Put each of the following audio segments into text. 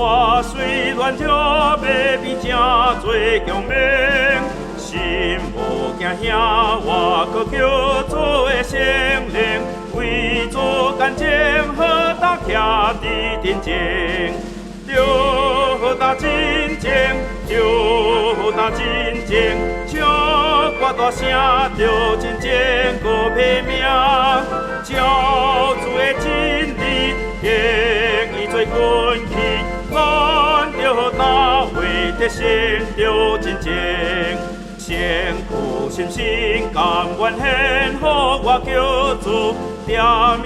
我虽乱弱，要比正做强命。心无惊兄，我搁叫做生灵。为做干净，好打徛伫阵前。着打真情，着打真情，唱歌大声，着真情过拼命。照主的真理，用伊做军器，咱着打为得胜，着真情。先苦心心，甘愿献，予我叫主，踮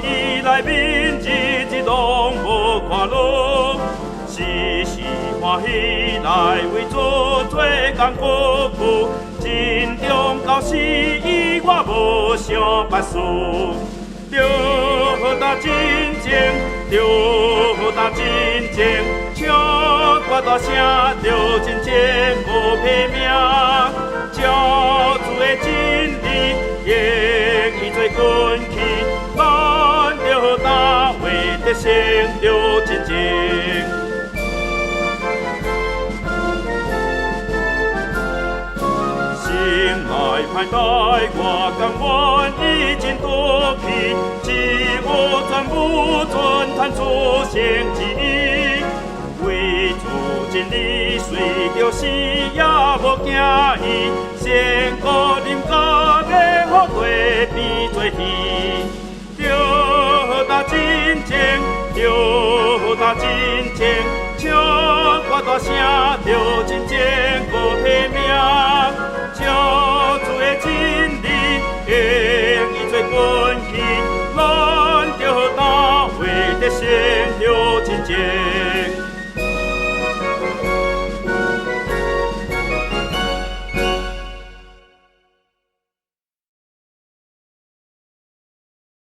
伊内面，日日拢无看路。时时欢喜来为主做工服务，真中到死伊我无想别事。着打真情，着打真情，唱歌大声，着真情无拼命。照主的真理，用伊做军器，咱着打为得胜，着真情。歹待我甘愿以真多去，自我全部全摊出成之意。为主真理，随着死也无惊伊，先顾啉甲要予过变做天。着打真情，着打真情，唱歌大声，着真情无拼命。照主的真理，用伊做军器，咱着打为得胜，着真情。